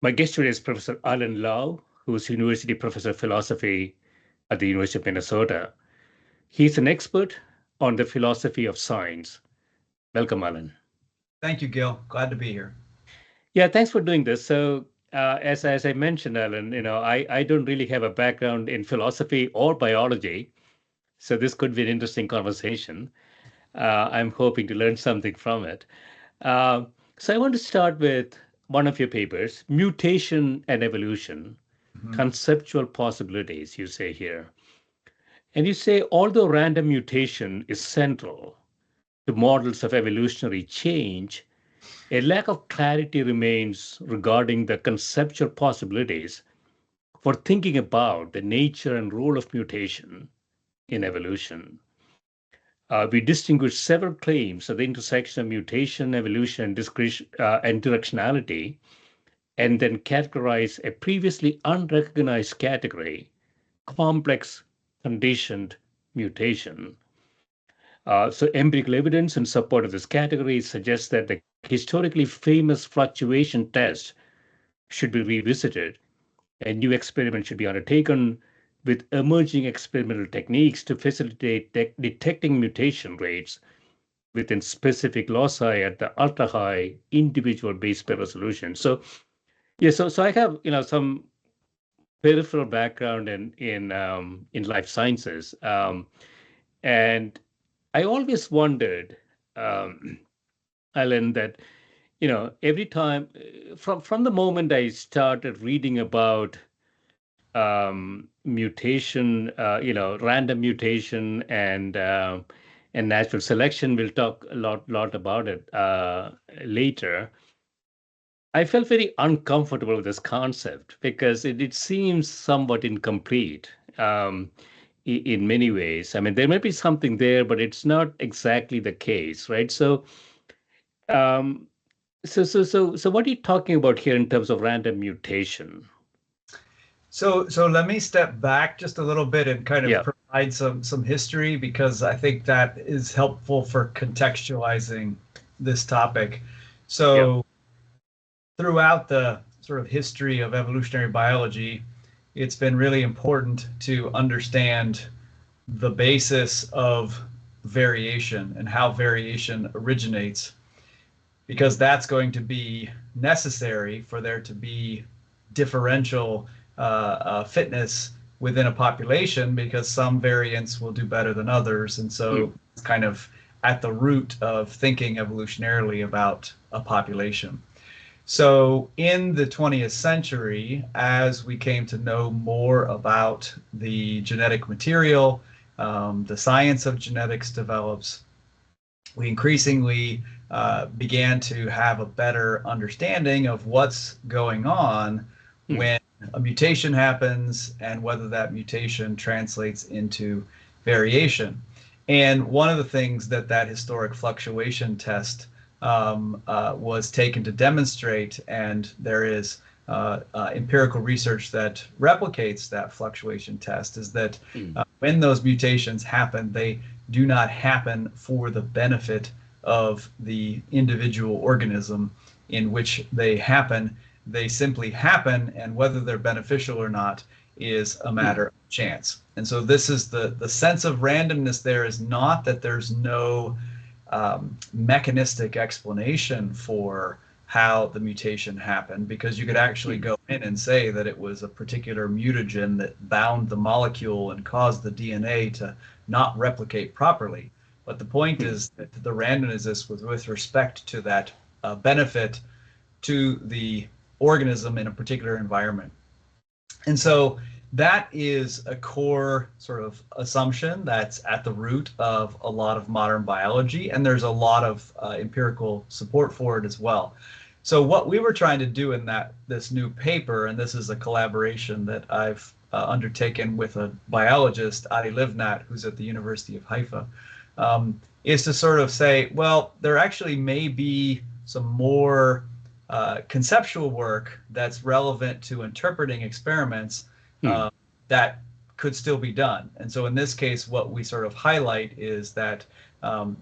My guest today is Professor Alan Lau, who's University Professor of Philosophy at the University of Minnesota. He's an expert on the philosophy of science. Welcome, Alan. Thank you, Gil. Glad to be here. Yeah, thanks for doing this. So, as I mentioned, Alan, I don't really have a background in philosophy or biology, so this could be an interesting conversation. I'm hoping to learn something from it. Uh, so, I want to start with one of your papers, Mutation and Evolution, Mhm. Conceptual Possibilities, you say here. And you say, although random mutation is central to models of evolutionary change, a lack of clarity remains regarding the conceptual possibilities for thinking about the nature and role of mutation in evolution. We distinguish several claims at the intersection of mutation, evolution, and directionality, and then categorize a previously unrecognized category, complex conditioned mutation. So empirical evidence in support of this category suggests that the historically famous fluctuation test should be revisited. A new experiment should be undertaken with emerging experimental techniques to facilitate detecting mutation rates within specific loci at the ultra-high individual base pair resolution. So yeah, so I have some peripheral background in life sciences, and I always wondered, um, Alan, that every time from the moment I started reading about mutation, random mutation and natural selection, we'll talk a lot about it later. I felt very uncomfortable with this concept because it seems somewhat incomplete in many ways. I mean, there may be something there, but it's not exactly the case, right? Um, so, what are you talking about here in terms of random mutation? So let me step back just a little bit and kind of Yeah, provide some history because I think that is helpful for contextualizing this topic. yeah, So throughout the sort of history of evolutionary biology, it's been really important to understand the basis of variation and how variation originates, because that's going to be necessary for there to be differential fitness within a population, because some variants will do better than others. And mm, so it's kind of at the root of thinking evolutionarily about a population. So in the 20th century, as we came to know more about the genetic material, the science of genetics develops, we increasingly began to have a better understanding of what's going on mm, when a mutation happens and whether that mutation translates into variation. And one of the things that that historic fluctuation test was taken to demonstrate, and there is empirical research that replicates that fluctuation test, is that mm, when those mutations happen, they do not happen for the benefit of the individual organism in which they happen. They simply happen, and whether they're beneficial or not is a mm, matter of chance. And so this is the sense of randomness. There is not that there's no mechanistic explanation for how the mutation happened, because you could actually mm, go in and say that it was a particular mutagen that bound the molecule and caused the DNA to not replicate properly. But the point mm, is that the randomness is with respect to that benefit to the organism in a particular environment. And so that is a core sort of assumption that's at the root of a lot of modern biology, and there's a lot of empirical support for it as well. So what we were trying to do in that this new paper, and this is a collaboration that I've undertaken with a biologist, Adi Livnat, who's at the University of Haifa, is to sort of say, well, there actually may be some more conceptual work that's relevant to interpreting experiments mm, that could still be done. And so in this case, what we sort of highlight is that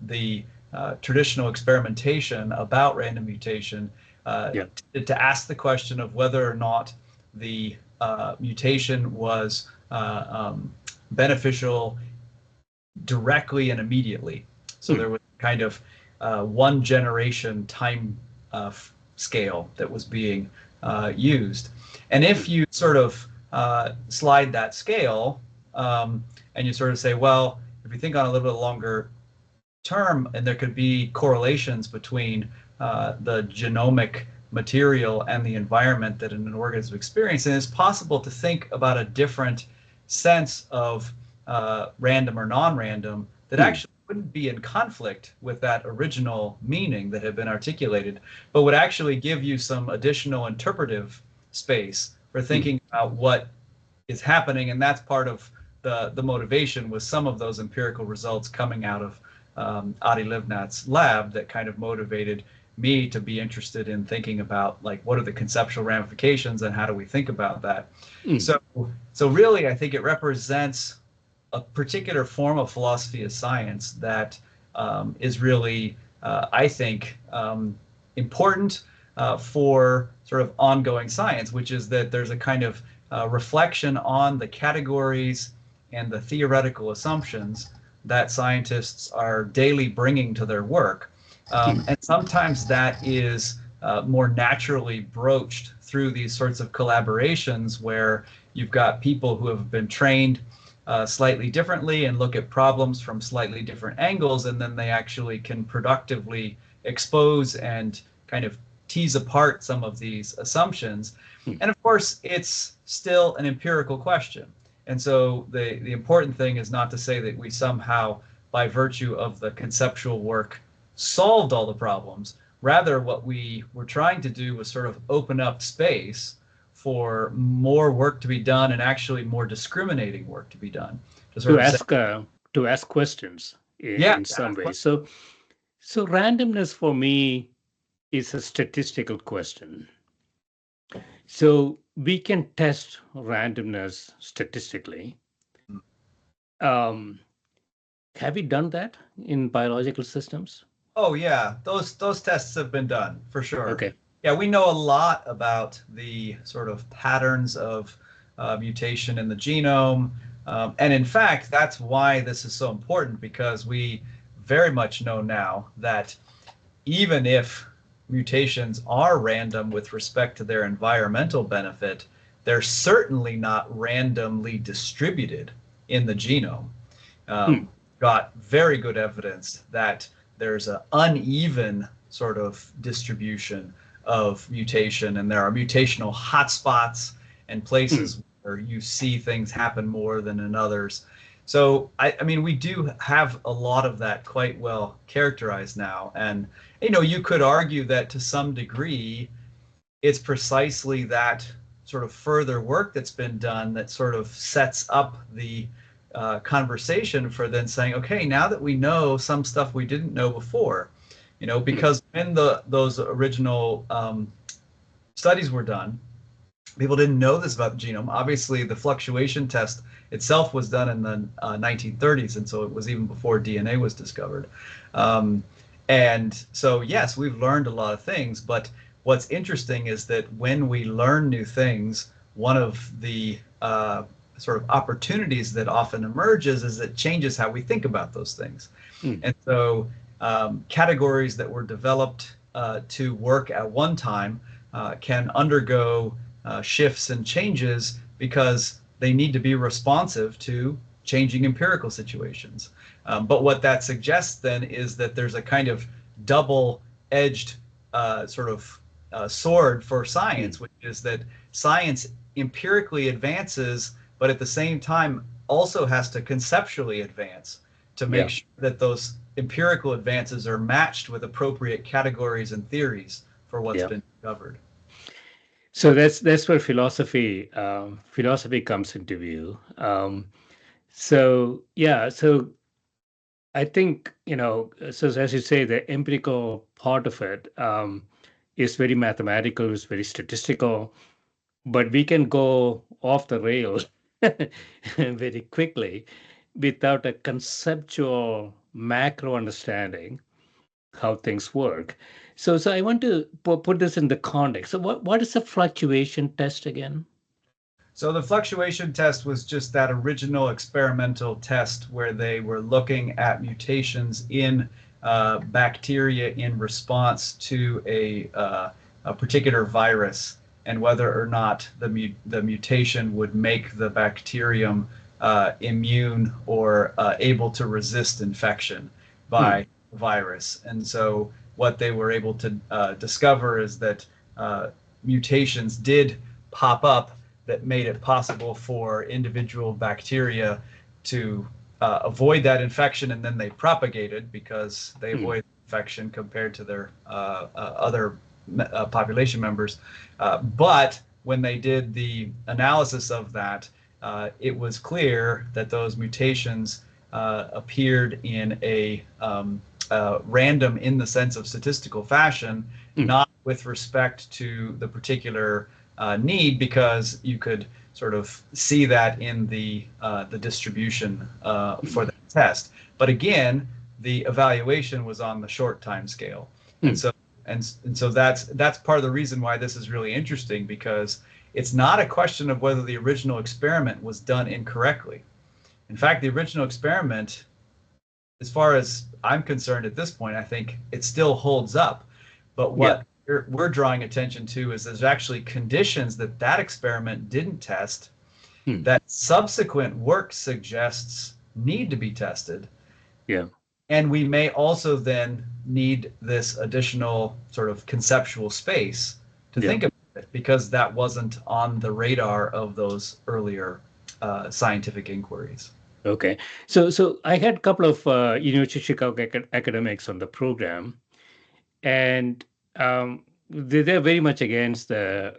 the traditional experimentation about random mutation Yeah. to ask the question of whether or not the mutation was beneficial directly and immediately. So there was kind of one generation time scale that was being used. And if you sort of slide that scale and you sort of say, well, if you think on a little bit longer term, and there could be correlations between the genomic material and the environment that an organism experiences, and it's possible to think about a different sense of random or non-random that actually wouldn't be in conflict with that original meaning that had been articulated, but would actually give you some additional interpretive space for thinking about what is happening. And that's part of the motivation, with some of those empirical results coming out of Adi Livnat's lab that kind of motivated me to be interested in thinking about, like, what are the conceptual ramifications and how do we think about that. So really, I think it represents a particular form of philosophy of science that is really, I think, important for sort of ongoing science, which is that there's a kind of reflection on the categories and the theoretical assumptions that scientists are daily bringing to their work. And sometimes that is more naturally broached through these sorts of collaborations where you've got people who have been trained slightly differently and look at problems from slightly different angles, and then they actually can productively expose and kind of tease apart some of these assumptions. And of course, it's still an empirical question. And so the important thing is not to say that we somehow, by virtue of the conceptual work, solved all the problems. Rather, what we were trying to do was sort of open up space for more work to be done, and actually more discriminating work to be done. To ask questions in some way. So randomness for me is a statistical question. So we can test randomness statistically. Have we done that in biological systems? Oh yeah, those tests have been done for sure. Okay. Yeah, we know a lot about the sort of patterns of mutation in the genome. And in fact, that's why this is so important, because we very much know now that even if mutations are random with respect to their environmental benefit, they're certainly not randomly distributed in the genome. Got very good evidence that there's an uneven sort of distribution of mutation, and there are mutational hotspots and places where you see things happen more than in others. So, I mean, we do have a lot of that quite well characterized now. And, you know, you could argue that to some degree, it's precisely that sort of further work that's been done that sort of sets up the conversation for then saying, okay, now that we know some stuff we didn't know before, you know, because when those original studies were done, people didn't know this about the genome. Obviously, the fluctuation test itself was done in the 1930s, and so it was even before DNA was discovered. And so, yes, we've learned a lot of things, but what's interesting is that when we learn new things, one of the sort of opportunities that often emerges is it changes how we think about those things. And so categories that were developed to work at one time can undergo shifts and changes because they need to be responsive to changing empirical situations. But what that suggests then is that there's a kind of double-edged sort of sword for science, which is that science empirically advances, but at the same time also has to conceptually advance to make sure that those empirical advances are matched with appropriate categories and theories for what's been discovered. So that's where philosophy comes into view. So I think, you know, so as you say, the empirical part of it is very mathematical, is very statistical, but we can go off the rails very quickly without a conceptual macro understanding how things work. So I want to put this in the context. So what is a fluctuation test again? So the fluctuation test was just that original experimental test where they were looking at mutations in bacteria in response to a particular virus, and whether or not the mutation would make the bacterium immune or able to resist infection Hmm. by the virus. And so what they were able to discover is that mutations did pop up that made it possible for individual bacteria to avoid that infection, and then they propagated because they Hmm. avoid infection compared to their other population members. But when they did the analysis of that, it was clear that those mutations appeared in a random, in the sense of statistical fashion, Hmm. not with respect to the particular need, because you could sort of see that in the distribution for Hmm. the test. But again, the evaluation was on the short time scale, and Hmm. so and so that's part of the reason why this is really interesting, because it's not a question of whether the original experiment was done incorrectly. In fact, the original experiment, as far as I'm concerned at this point, I think it still holds up. But Yeah. what we're drawing attention to is there's actually conditions that that experiment didn't test Hmm. that subsequent work suggests need to be tested. Yeah. And we may also then need this additional sort of conceptual space to Yeah. think about it, because that wasn't on the radar of those earlier scientific inquiries. Okay. So I had a couple of University of Chicago academics on the program, and they're very much against the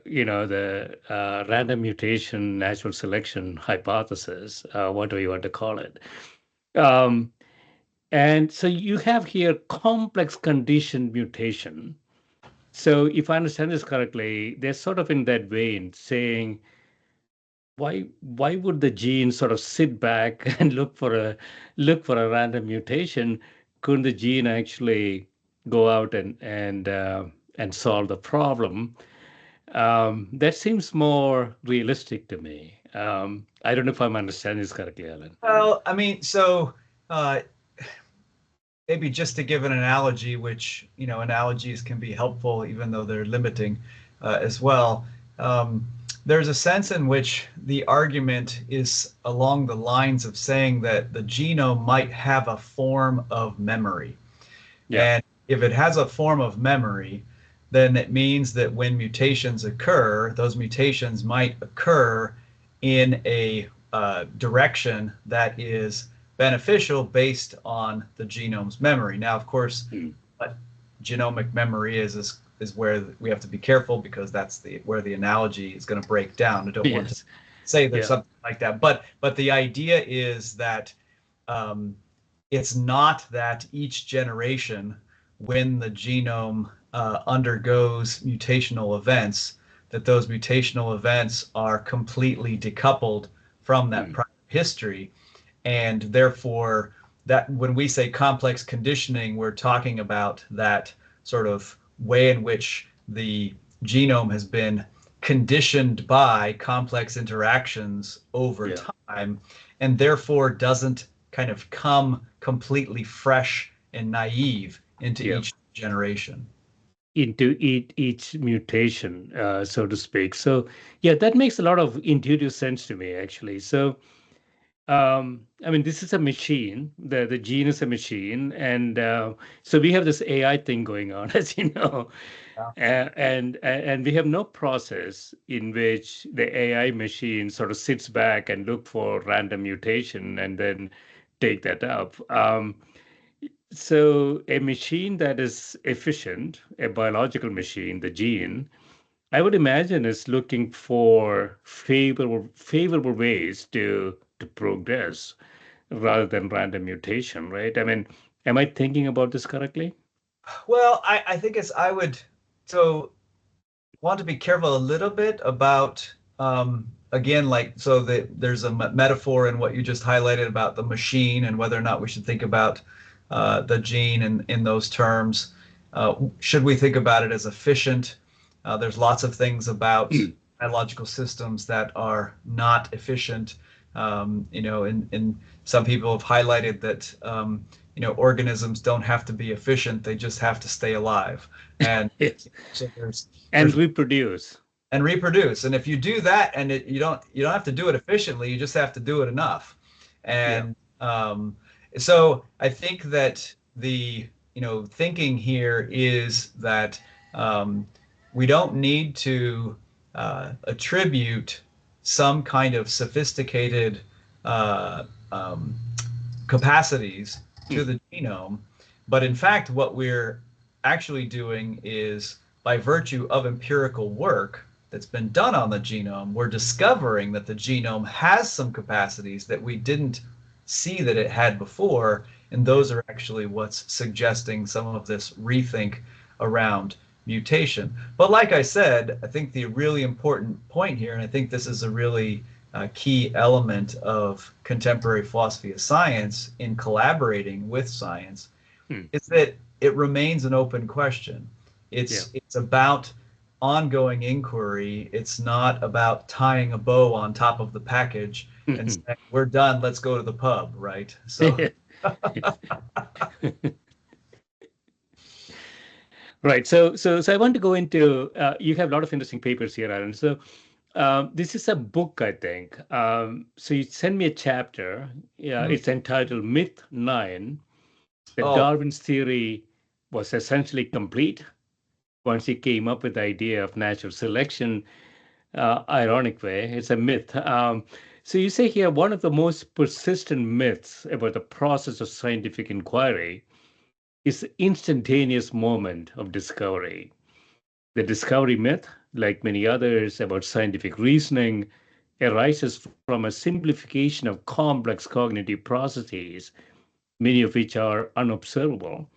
random mutation natural selection hypothesis, whatever you want to call it. Um, and so you have here complex condition mutation. So if I understand this correctly, they're sort of in that vein saying, why would the gene sort of sit back and look for a random mutation? Couldn't the gene actually go out and solve the problem? That seems more realistic to me. I don't know if I'm understanding this correctly, Alan. Well, I mean, so uh, maybe just to give an analogy, which, analogies can be helpful even though they're limiting as well. Um, there's a sense in which the argument is along the lines of saying that the genome might have a form of memory. Yeah. And if it has a form of memory, then it means that when mutations occur, those mutations might occur in a direction that is beneficial based on the genome's memory. Now, of course, Mm. what genomic memory is where we have to be careful, because that's where the analogy is going to break down. I don't want to Yes. say there's Yeah. something like that, but the idea is that um, it's not that each generation, when the genome undergoes mutational events, that those mutational events are completely decoupled from that Mm. prior history. And therefore, that when we say complex conditioning, we're talking about that sort of way in which the genome has been conditioned by complex interactions over Yeah. time, and therefore doesn't kind of come completely fresh and naive into Yeah. each generation. Into each mutation, so to speak. So yeah, that makes a lot of intuitive sense to me, actually. So I mean, this is a machine. The gene is a machine, and so we have this AI thing going on, as you know, Yeah. and we have no process in which the AI machine sort of sits back and look for random mutation and then take that up. So a machine that is efficient, a biological machine, the gene, I would imagine is looking for favorable ways to progress rather than random mutation, right? I mean, am I thinking about this correctly? Well, I think it's I would so want to be careful a little bit about again, like, so that there's a metaphor in what you just highlighted about the machine and whether or not we should think about the gene in those terms. Should we think about it as efficient? There's lots of things about biological systems that are not efficient. And some people have highlighted that organisms don't have to be efficient; they just have to stay alive. And Yes. so And there's reproduce. and reproduce. And if you do that, and you don't have to do it efficiently, you just have to do it enough. Yeah. And so I think that the thinking here is that we don't need to attribute some kind of sophisticated uh, um, capacities to the genome, but in fact, what we're actually doing is, by virtue of empirical work that's been done on the genome, we're discovering that the genome has some capacities that we didn't see that it had before, and those are actually what's suggesting some of this rethink around mutation. But like I said, I think the really important point here, and I think this is a really key element of contemporary philosophy of science in collaborating with science, Hmm. is that it remains an open question. Yeah. It's about ongoing inquiry. It's not about tying a bow on top of the package and saying, we're done, let's go to the pub, right? So Right. So I want to go into, you have a lot of interesting papers here, Aaron. So this is a book, I think. So you send me a chapter. Yeah, it's entitled Myth 9, that oh, Darwin's theory was essentially complete once he came up with the idea of natural selection. Ironic way, it's a myth. So you say here one of the most persistent myths about the process of scientific inquiry is the instantaneous moment of discovery. The discovery myth, like many others about scientific reasoning, arises from a simplification of complex cognitive processes, many of which are unobservable,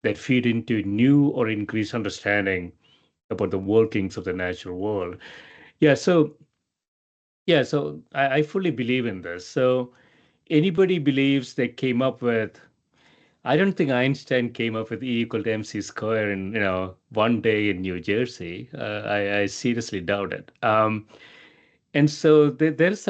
that feed into new or increased understanding about the workings of the natural world. Yeah, so I fully believe in this. So anybody believes they came up with, I don't think Einstein came up with E equal to MC square in, one day in New Jersey. I seriously doubt it. And so there's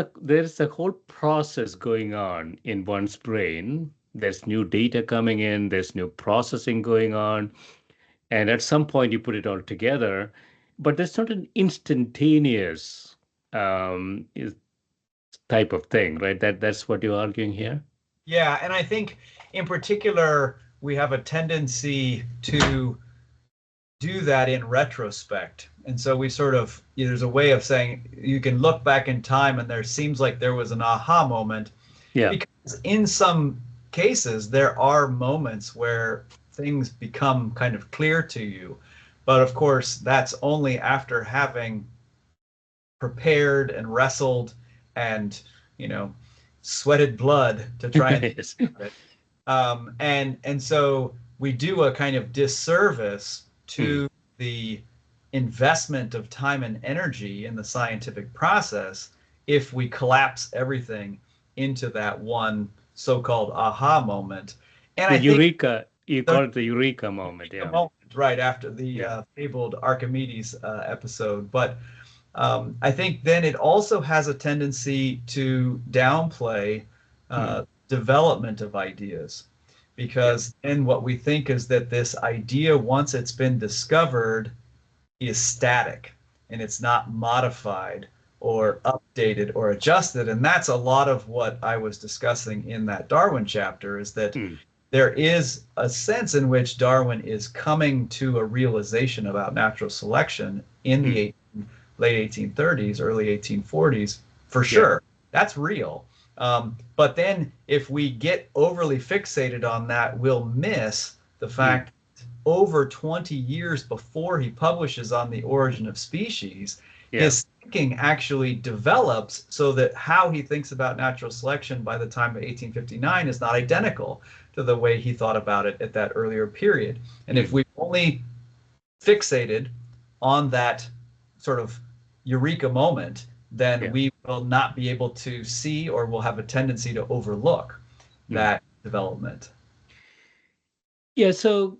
a whole process going on in one's brain. There's new data coming in, there's new processing going on, and at some point you put it all together, but there's not an instantaneous type of thing, right? That's what you're arguing here. yeah. And I think in particular, we have a tendency to do that in retrospect. And so we sort of, there's a way of saying you can look back in time and there seems like there was an aha moment, Yeah. because in some cases there are moments where things become kind of clear to you. But of course, that's only after having prepared and wrestled and, sweated blood to try and Yes. it. And so we do a kind of disservice Hmm. to the investment of time and energy in the scientific process if we collapse everything into that one so-called aha moment. And The I think eureka, you the call it the eureka moment. eureka Yeah. moment, right after the Yeah. fabled Archimedes episode, but I think then it also has a tendency to downplay Hmm. development of ideas, Yeah. because then what we think is that this idea, once it's been discovered, is static and it's not modified or updated or adjusted. And that's a lot of what I was discussing in that Darwin chapter, is that Hmm. there is a sense in which Darwin is coming to a realization about natural selection in Hmm. the late 1830s, early 1840s, for Yeah. sure. That's real. But then if we get overly fixated on that, we'll miss the Hmm. fact over 20 years before he publishes on the origin of species, Yeah. his thinking actually develops so that how he thinks about natural selection by the time of 1859 is not identical to the way he thought about it at that earlier period. And if Hmm. we only fixated on that sort of eureka moment, then Yeah. we will not be able to see, or will have a tendency to overlook Hmm. that development. Yeah. So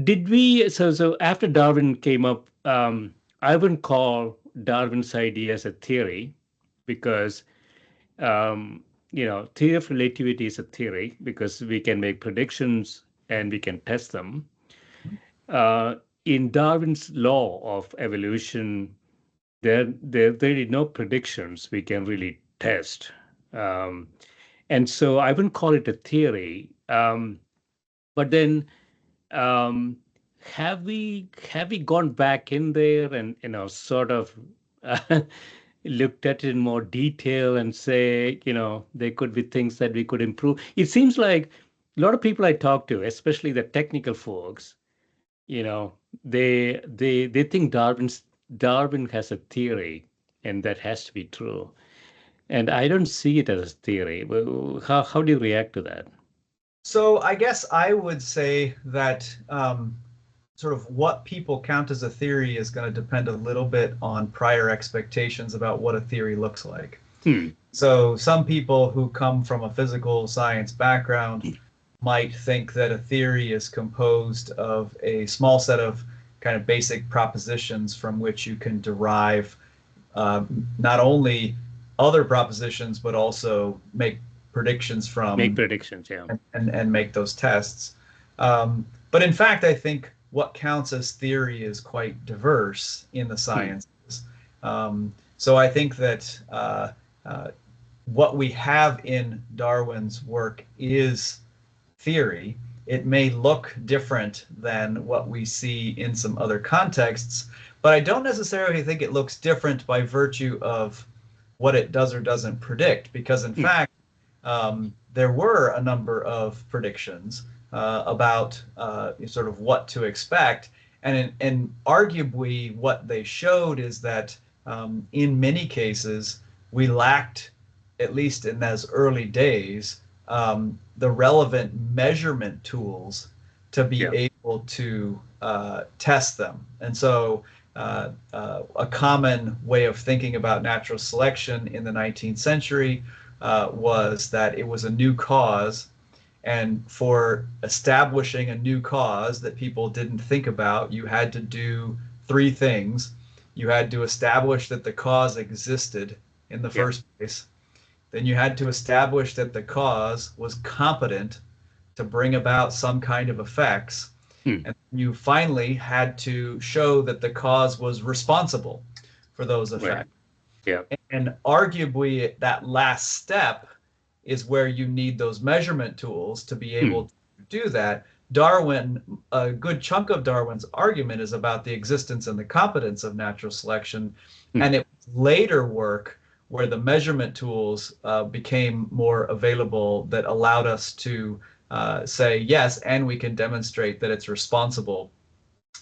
Did we so after Darwin came up, I wouldn't call Darwin's idea as a theory because um, theory of relativity is a theory because we can make predictions and we can test them. Uh, in Darwin's law of evolution, there are no predictions we can really test. Um, and so I wouldn't call it a theory. But then um, have we gone back in there and sort of looked at it in more detail and say there could be things that we could improve? It seems like a lot of people I talk to, especially the technical folks, you know they think Darwin has a theory and that has to be true, and I don't see it as a theory. Well, how do you react to that? So I guess I would say that sort of what people count as a theory is going to depend a little bit on prior expectations about what a theory looks like. Hmm. So some people who come from a physical science background might think that a theory is composed of a small set of kind of basic propositions from which you can derive not only other propositions but also make predictions Make from predictions, yeah. and make those tests. But in fact, I think what counts as theory is quite diverse in the Hmm. sciences. So I think that uh, what we have in Darwin's work is theory. It may look different than what we see in some other contexts, but I don't necessarily think it looks different by virtue of what it does or doesn't predict, because in Hmm. fact, there were a number of predictions about sort of what to expect. And arguably, what they showed is that in many cases, we lacked, at least in those early days, the relevant measurement tools to be Yeah. able to test them. And so, a common way of thinking about natural selection in the 19th century was that it was a new cause. And for establishing a new cause that people didn't think about, you had to do three things. You had to establish that the cause existed in the Yeah. first place. Then you had to establish that the cause was competent to bring about some kind of effects. Hmm. And you finally had to show that the cause was responsible for those Right. effects. Yeah. And arguably, that last step is where you need those measurement tools to be able Hmm. to do that. Darwin, a good chunk of Darwin's argument is about the existence and the competence of natural selection. Hmm. And it was later work where the measurement tools became more available that allowed us to say yes, and we can demonstrate that it's responsible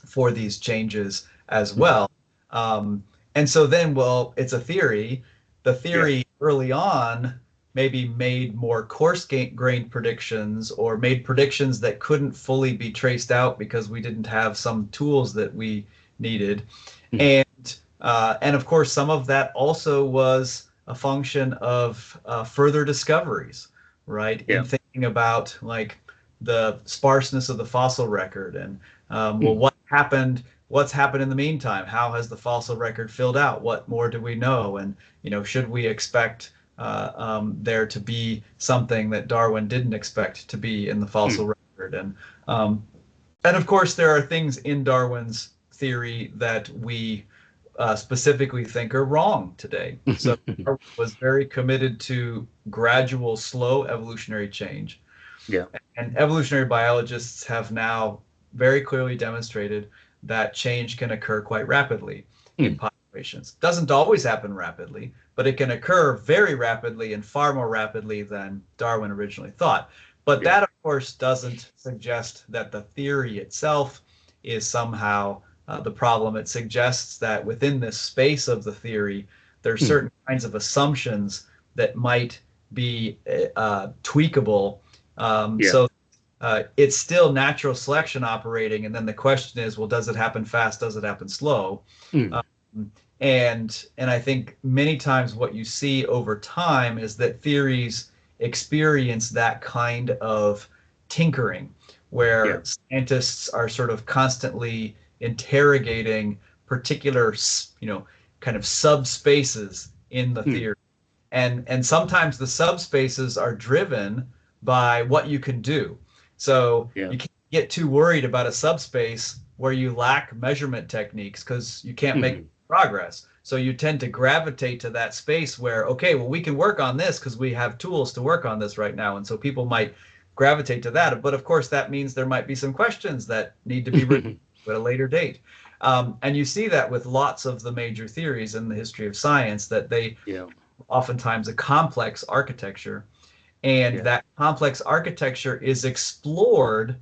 for these changes as Hmm. well. Um, and so then, well, it's a theory. The Yeah. theory early on maybe made more coarse-grained predictions or made predictions that couldn't fully be traced out because we didn't have some tools that we needed. Hmm. And of course, some of that also was a function of further discoveries, right? In Yeah. thinking about like the sparseness of the fossil record and well, Hmm. what happened? What's happened in the meantime? How has the fossil record filled out? What more do we know? And should we expect there to be something that Darwin didn't expect to be in the Hmm. fossil record? And of course, there are things in Darwin's theory that we specifically think are wrong today. So Darwin was very committed to gradual, slow evolutionary change. Yeah. And evolutionary biologists have now very clearly demonstrated that change can occur quite rapidly in Hmm. populations. Doesn't always happen rapidly, but it can occur very rapidly and far more rapidly than Darwin originally thought. But Yeah. that, of course, doesn't suggest that the theory itself is somehow the problem. It suggests that within this space of the theory, there are Hmm. certain kinds of assumptions that might be tweakable. Yeah. So it's still natural selection operating, and then the question is, well, does it happen fast? Does it happen slow? Hmm. Um, and I think many times what you see over time is that theories experience that kind of tinkering, where Yeah. scientists are sort of constantly interrogating particular, kind of subspaces in the Mm. theory. And sometimes the subspaces are driven by what you can do. So Yeah. you can't get too worried about a subspace where you lack measurement techniques because you can't make Mhm. progress. So you tend to gravitate to that space where, okay, well, we can work on this because we have tools to work on this right now. And so people might gravitate to that. But of course, that means there might be some questions that need to be written at a later date. And you see that with lots of the major theories in the history of science, that they Yeah. oftentimes a complex architecture, and Yeah. that complex architecture is explored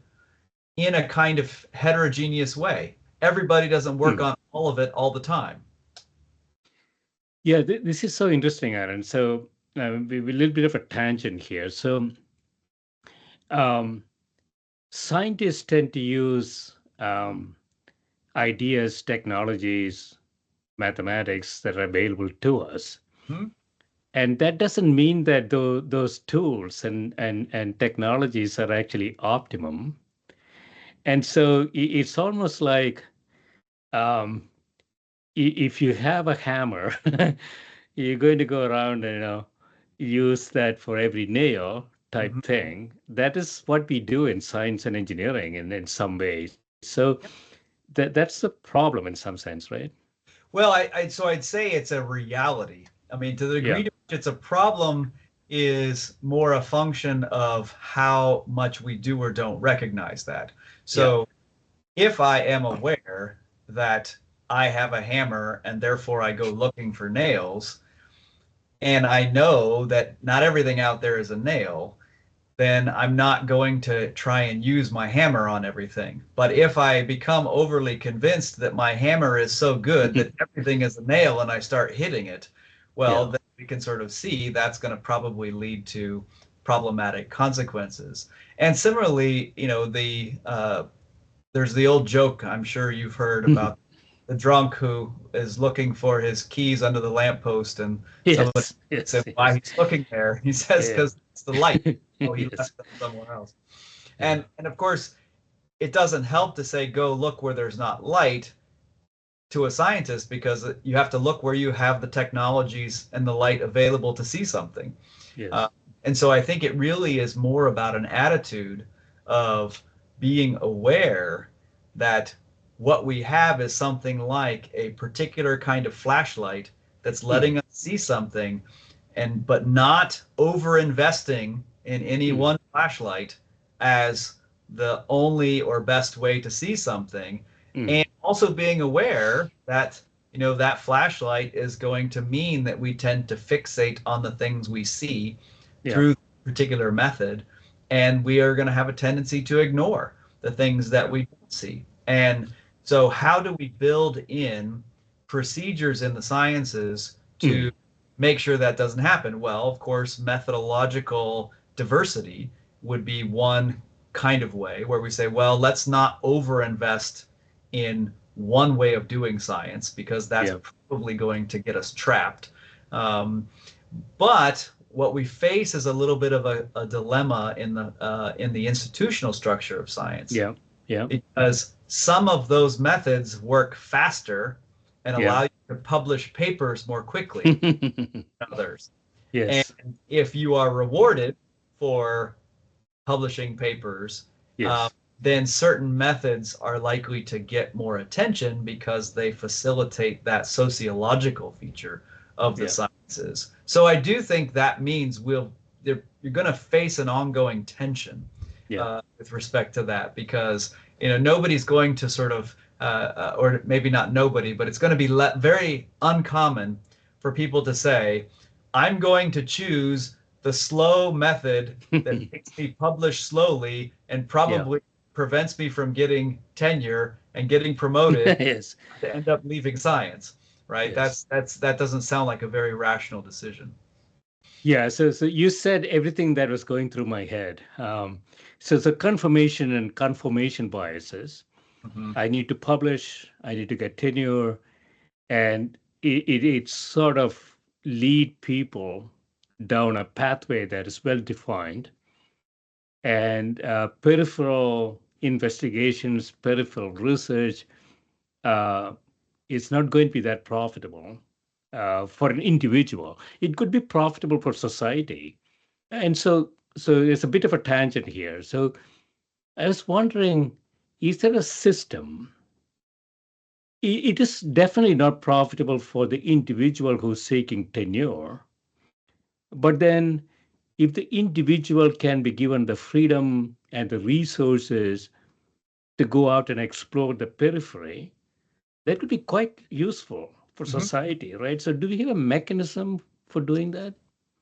in a kind of heterogeneous way. Everybody doesn't work Mm. on all of it all the time. Yeah. This is so interesting, Aaron. So we a little bit of a tangent here. So um, scientists tend to use ideas, technologies, mathematics that are available to us. Hmm? And that doesn't mean that those tools and technologies are actually optimum. And so it's almost like um, if you have a hammer, you're going to go around and use that for every nail type Hmm. thing. That is what we do in science and engineering in some ways. So that's the problem in some sense, right? Well, so I'd say it's a reality. I mean, to the Yeah. degree to which it's a problem is more a function of how much we do or don't recognize that. Yeah. So if I am aware that I have a hammer and therefore I go looking for nails, and I know that not everything out there is a nail, then I'm not going to try and use my hammer on everything. But if I become overly convinced that my hammer is so good that everything is a nail and I start hitting it, well, Yeah. then we can sort of see that's going to probably lead to problematic consequences. And similarly, there's the old joke I'm sure you've heard about the drunk who is looking for his keys under the lamppost, and somebody Yes. asks Yes. him why Yes. he's looking there. He says Yeah. because it's the light. Oh, he Yes. left them somewhere else. Yeah. And of course, it doesn't help to say go look where there's not light to a scientist, because you have to look where you have the technologies and the light available to see something. Uh, Yes. and so I think it really is more about an attitude of being aware that what we have is something like a particular kind of flashlight that's Hmm. letting us see something, and but not over investing in any Hmm. one flashlight as the only or best way to see something, Hmm. and also being aware that that flashlight is going to mean that we tend to fixate on the things we see Yeah. through a particular method, and we are going to have a tendency to ignore the things that Yeah. we don't see. And so how do we build in procedures in the sciences Hmm. to make sure that doesn't happen? Well, of course, methodological diversity would be one kind of way where we say, well, let's not overinvest in one way of doing science because that's Yeah. probably going to get us trapped. But what we face is a little bit of a dilemma in the institutional structure of science, Yeah. Yeah. because some of those methods work faster and Yeah. allow you to publish papers more quickly than others. And Yes. if you are rewarded for publishing papers, uh, Yes. then certain methods are likely to get more attention because they facilitate that sociological feature of the Yeah. sciences. So I do think that means you're going to face an ongoing tension Yeah. with respect to that, because nobody's going to sort of or maybe not nobody, but it's going to be very uncommon for people to say, I'm going to choose the slow method that makes me publish slowly and Yeah. probably prevents me from getting tenure and getting promoted Yes. to end up leaving science, right? Yes. That doesn't sound like a very rational decision. Yeah. So you said everything that was going through my head. So confirmation and confirmation biases. Hmm. I need to publish. I need to get tenure, and it sort of lead people down a pathway that is well defined, and peripheral investigations, peripheral research, uh, it's not going to be that profitable for an individual. It could be profitable for society. And so there's a bit of a tangent here. So I was wondering, is there a system? It is definitely not profitable for the individual who's seeking tenure. But then, if the individual can be given the freedom and the resources to go out and explore the periphery, that could be quite useful for Mhm. society, right? So, do we have a mechanism for doing that?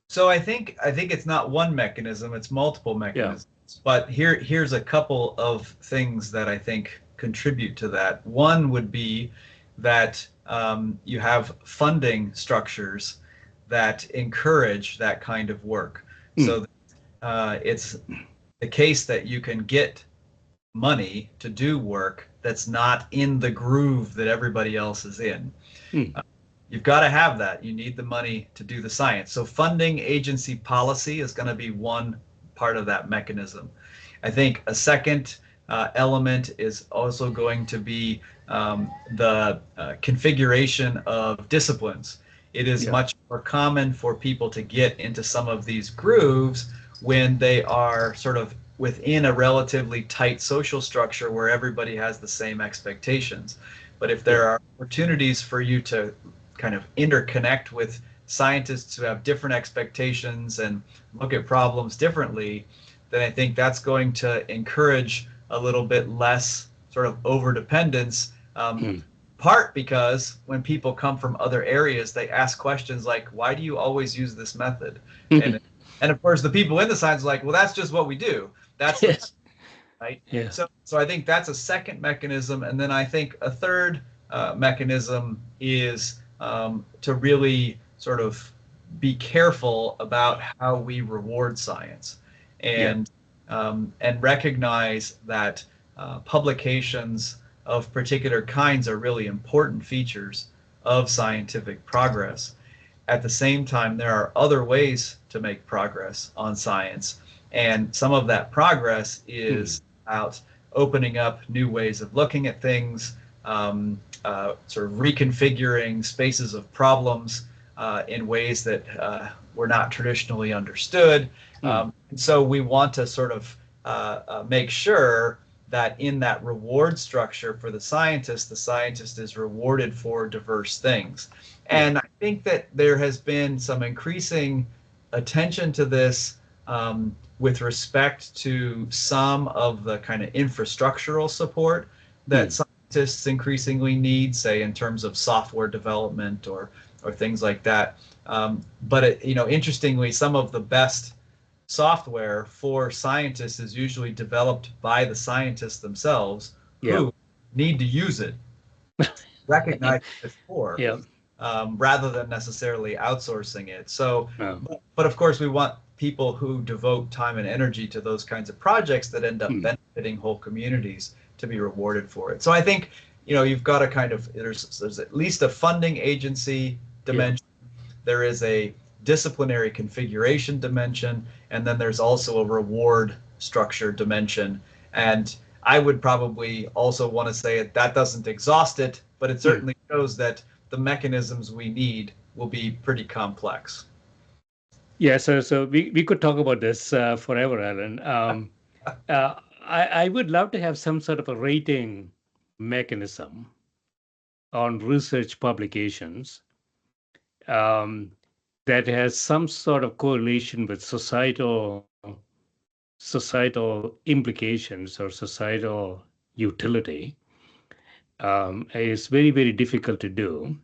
So I think it's not one mechanism, it's multiple Yeah. mechanisms. But here's a couple of things that I think contribute to that. One would be that you have funding structures that encourage that kind of work. Mm, So it's the case that you can get money to do work that's not in the groove that everybody else is in. mm, You've got to have that. You need the money to do the science. So funding agency policy is going to be one part of that mechanism. I think a second element is also going to be the configuration of disciplines. It is yeah. much more common for people to get into some of these grooves when they are sort of within a relatively tight social structure where everybody has the same expectations. But if Yeah. there are opportunities for you to kind of interconnect with scientists who have different expectations and look at problems differently, then I think that's going to encourage a little bit less sort of over dependence. Mm. Part because when people come from other areas, they ask questions like, "Why do you always use this method?" And and of course, the people in the science are like, "Well, that's just what we do. That's the method, Yes. right?" Yeah. So I think that's a second mechanism, and then I think a third mechanism is to really sort of be careful about how we reward science, Yeah. and recognize that publications of particular kinds are really important features of scientific progress. At the same time, there are other ways to make progress on science, and some of that progress Mm. is about opening up new ways of looking at things, sort of reconfiguring spaces of problems in ways that were not traditionally understood. Mm. And so we want to sort of make sure that in that reward structure for the scientist is rewarded for diverse things. Yeah. And I think that there has been some increasing attention to this with respect to some of the kind of infrastructural support that Mm. scientists increasingly need, say in terms of software development or things like that. But interestingly, some of the best software for scientists is usually developed by the scientists themselves Yeah. who need to use it, recognize it's for, Yeah. rather than necessarily outsourcing it. So, Oh. but of course, we want people who devote time and energy to those kinds of projects that end up Mm. benefiting whole communities to be rewarded for it. So I think you've got to kind of there's at least a funding agency Yeah. dimension. There is a disciplinary configuration dimension, and then there's also a reward structure dimension. And I would probably also want to say that doesn't exhaust it, but it Mm. certainly shows that the mechanisms we need will be pretty complex. Yeah. So we could talk about this forever, Alan. I would love to have some sort of a rating mechanism on research publications um, that has some sort of correlation with societal implications or societal utility. Is very difficult to do.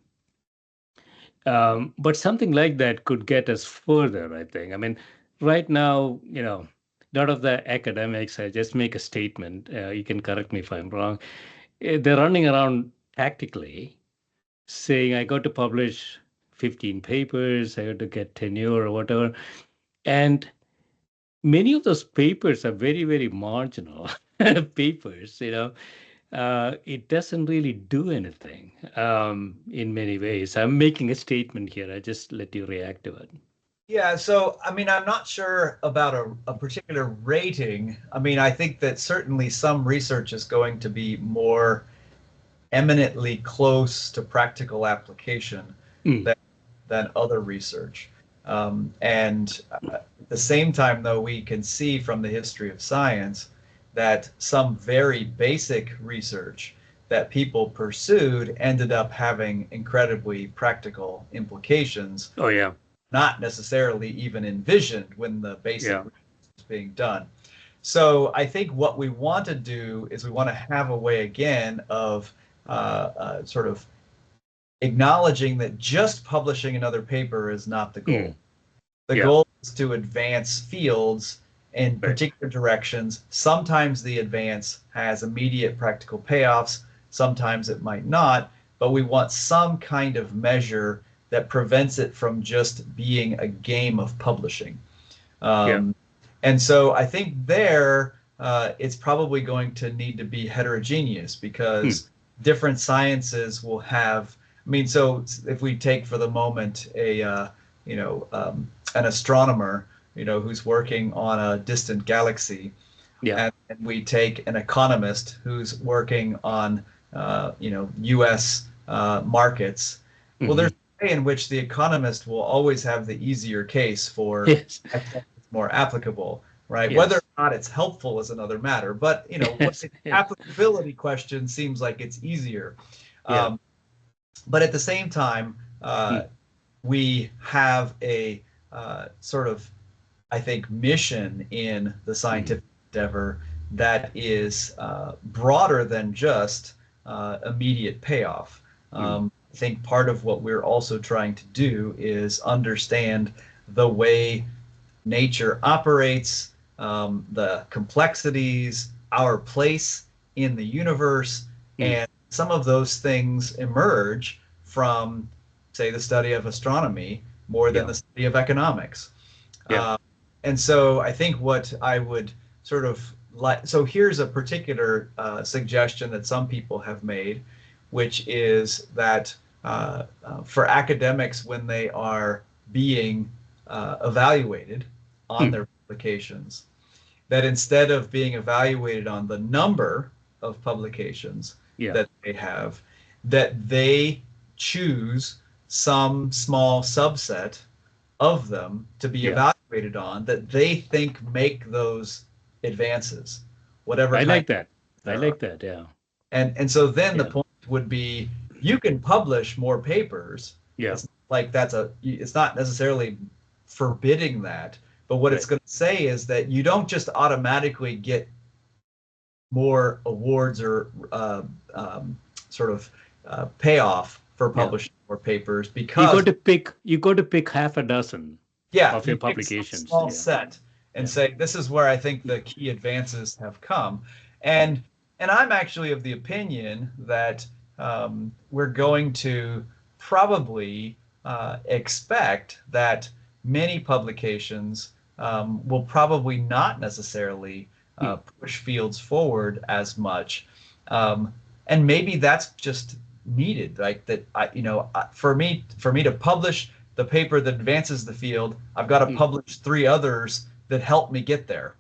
But something like that could get us further, I think. I mean, right now, a lot of the academics, I just make a statement. You can correct me if I'm wrong. They're running around tactically saying, I got to publish 15 papers, I got to get tenure or whatever. And many of those papers are very marginal papers, it doesn't really do anything in many ways. I'm making a statement here. I just let you react to it. Yeah, so I mean, I'm not sure about a particular rating. I mean, I think that certainly some research is going to be more eminently close to practical application Mm. than, than other research. And at the same time, though, we can see from the history of science that some very basic research that people pursued ended up having incredibly practical implications, Oh yeah, not necessarily even envisioned when the basic yeah. research was being done. So I think what we want to do is we want to have a way again of sort of acknowledging that just publishing another paper is not the Mm. goal. The Yeah. goal is to advance fields in Right. particular directions. Sometimes the advance has immediate practical payoffs, sometimes it might not, but we want some kind of measure that prevents it from just being a game of publishing. Yeah. Um, and so I think there it's probably going to need to be heterogeneous Mm. because different sciences will have. I mean, so if we take for the moment you know an astronomer who's working on a distant galaxy, Yeah. and we take an economist who's working on U.S. Markets. Well, Hmm. there's a way in which the economist will always have the easier case for Yes. more applicable, right? Whether or Yes. not it's helpful is another matter, but Yes. the applicability question seems like it's easier. Yeah. Um, but at the same time, Mm. we have a sort of, I think, mission in the Mm. scientific endeavor that is broader than just immediate payoff. Mm. I think part of what we're also trying to do is understand the way nature operates, the complexities, our place in the universe, Mm. and some of those things emerge from, say, the study of astronomy more than Yeah. the study of economics. Yeah. Uh, and so I think what I would sort of like, so here's a particular suggestion that some people have made, which is that for academics, when they are being evaluated on Mm. their publications, that instead of being evaluated on the number of publications Yeah. that they have, that they choose some small subset of them to be Yeah. evaluated on that they think make those advances, whatever I kind like that. I there are. like that. Yeah. And so then the Yeah. point would be you can publish more papers. Yeah. It's like it's not necessarily forbidding that, but what it's Right. going to say is that you don't just automatically get more awards or sort of payoff for Yeah. publishing more papers because You got to pick half a dozen yeah, of your you pick some publications. small Yeah. set and Yeah. say this is where I think the key advances have come, and I'm actually of the opinion that we're going to probably expect that many publications will probably not necessarily Mm. push fields forward as much, um, and maybe that's just needed. Like that, for me to publish the paper that advances the field, I've got to Mm. publish three others that help me get there.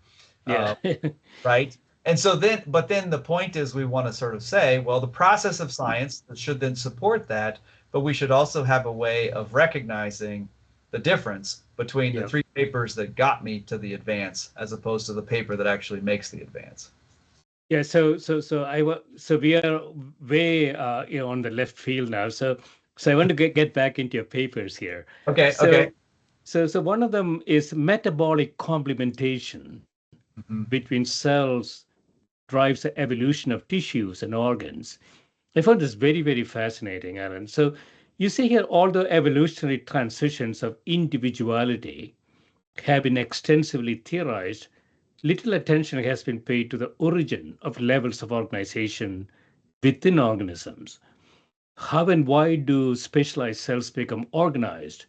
Yeah. Uh, right? And so but then the point is we want to sort of say, well, the process of science should then support that, but we should also have a way of recognizing the difference between the Yeah. three papers that got me to the advance as opposed to the paper that actually makes the advance. Yeah. So we are way on the left field now. So I want to get back into your papers here. Okay, okay. So one of them is metabolic complementation Mhm. between cells drives the evolution of tissues and organs. I found this very, very fascinating, Alan. So you see here, although evolutionary transitions of individuality have been extensively theorized, little attention has been paid to the origin of levels of organization within organisms. How and why do specialized cells become organized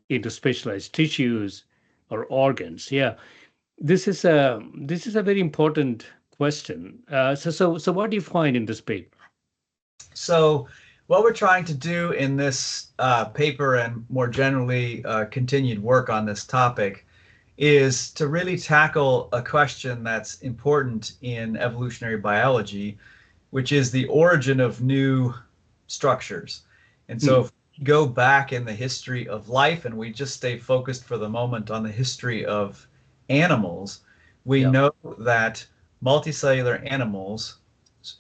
into specialized tissues or organs? Yeah, this is a very important question. So what do you find in this paper? So what we're trying to do in this paper and more generally continued work on this topic is to really tackle a question that's important in evolutionary biology, which is the origin of new structures. And so if we go back in the history of life and we just stay focused for the moment on the history of animals, we know that multicellular animals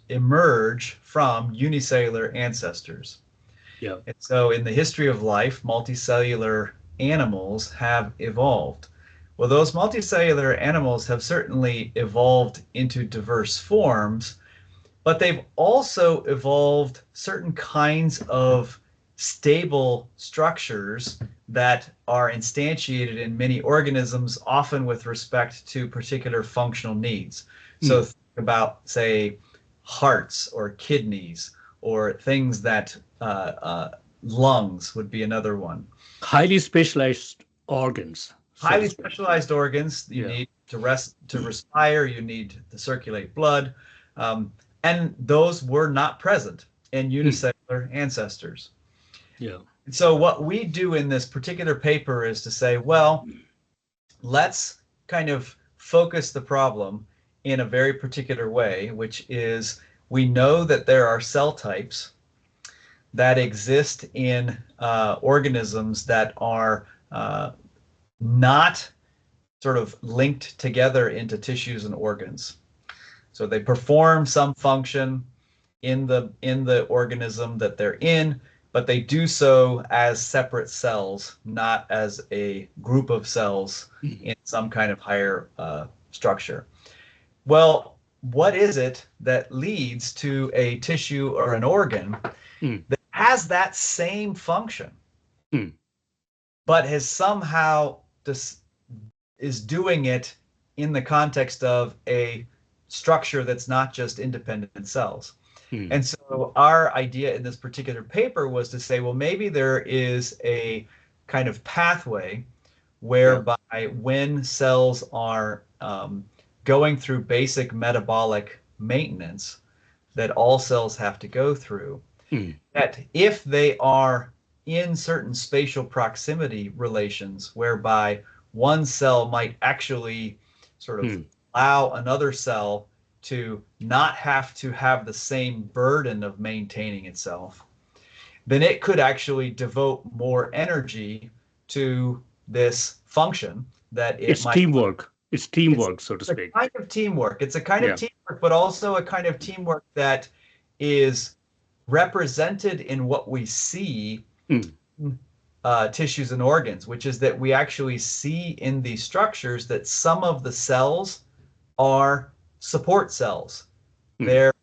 emerge from unicellular ancestors. Yeah. And so in the history of life, multicellular animals have evolved. Well, those multicellular animals have certainly evolved into diverse forms, but they've also evolved certain kinds of stable structures that are instantiated in many organisms, often with respect to particular functional needs. So think about, say, hearts or kidneys, or things that lungs would be another one. Highly specialized organs. Highly specialized organs. You need to respire. You need to circulate blood, and those were not present in unicellular ancestors. Yeah. And so what we do in this particular paper is to say, well, let's kind of focus the problem in a very particular way, which is we know that there are cell types that exist in organisms that are not sort of linked together into tissues and organs. So they perform some function in the organism that they're in, but they do so as separate cells, not as a group of cells in some kind of higher structure. Well, what is it that leads to a tissue or an organ that has that same function, but has somehow is doing it in the context of a structure that's not just independent cells? And so our idea in this particular paper was to say, well, maybe there is a kind of pathway whereby when cells are going through basic metabolic maintenance that all cells have to go through, that if they are in certain spatial proximity relations whereby one cell might actually sort of allow another cell to not have to have the same burden of maintaining itself, then it could actually devote more energy to this function that it's teamwork. It's teamwork, so to speak. It's a kind of teamwork. It's a kind of teamwork, but also a kind of teamwork that is represented in what we see tissues and organs, which is that we actually see in these structures that some of the cells are support cells. They're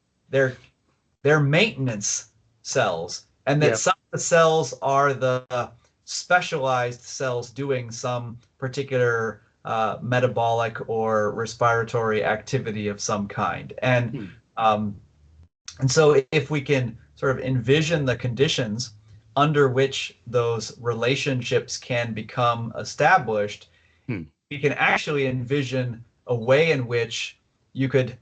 maintenance cells, and that some of the cells are the specialized cells doing some particular metabolic or respiratory activity of some kind. And so if we can sort of envision the conditions under which those relationships can become established, we can actually envision a way in which you could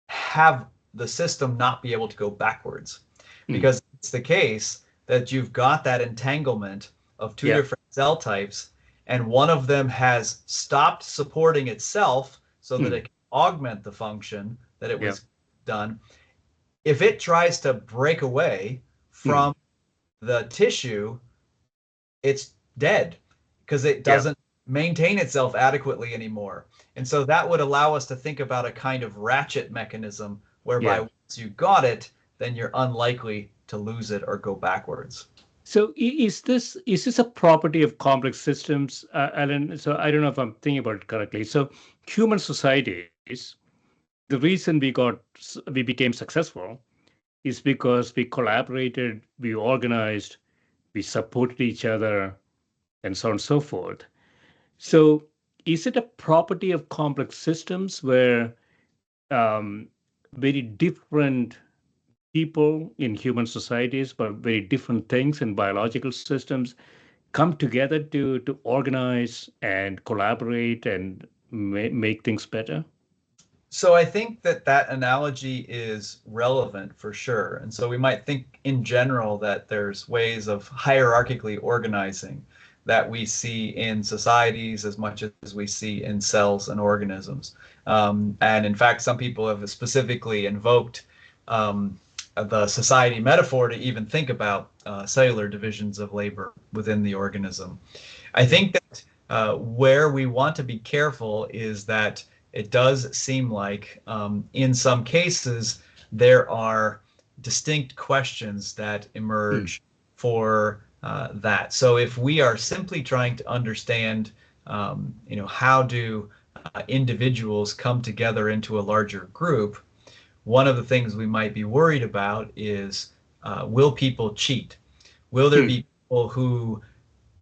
have the system not be able to go backwards. Because it's the case that you've got that entanglement of two different cell types, and one of them has stopped supporting itself so that it can augment the function that it was done. If it tries to break away from the tissue, it's dead because it doesn't maintain itself adequately anymore. And so that would allow us to think about a kind of ratchet mechanism whereby once you got it, then you're unlikely to lose it or go backwards. So is this a property of complex systems, Alan? So I don't know if I'm thinking about it correctly. So human societies, the reason we became successful is because we collaborated, we organized, we supported each other, and so on and so forth. So is it a property of complex systems where very different people in human societies, but very different things in biological systems come together to organize and collaborate and make things better? So I think that that analogy is relevant for sure. And so we might think in general that there's ways of hierarchically organizing that we see in societies as much as we see in cells and organisms. And in fact, some people have specifically invoked the society metaphor to even think about cellular divisions of labor within the organism. I think that where we want to be careful is that it does seem like in some cases there are distinct questions that Mm, emerge for that. So if we are simply trying to understand, how do individuals come together into a larger group, one of the things we might be worried about is will people cheat? Will there mm. be people who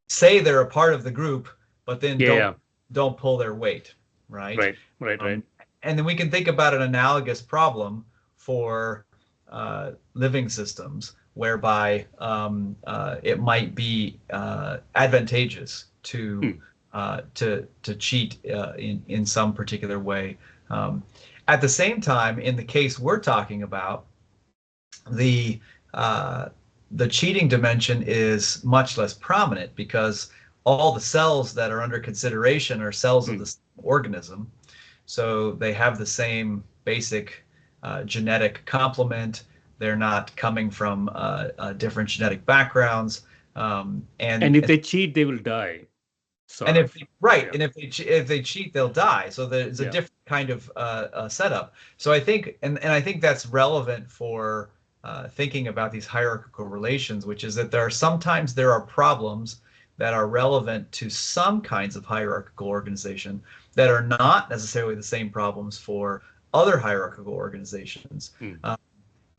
say they're a part of the group, but then Yeah, yeah. don't pull their weight, right? Right, right, right. And then we can think about an analogous problem for living systems, whereby it might be advantageous Mm, to cheat in some particular way. Um, at the same time, in the case we're talking about, the uh, the cheating dimension is much less prominent because all the cells that are under consideration are cells of mm. the organism, so they have the same basic genetic complement. They're not coming from different genetic backgrounds, And if they cheat, they will die, and sort if of. right, Yeah, and if they cheat, they'll die. So there's a yeah. different kind of setup. So I think, and I think that's relevant for thinking about these hierarchical relations, which is that sometimes there are problems that are relevant to some kinds of hierarchical organization that are not necessarily the same problems for other hierarchical organizations. Mm,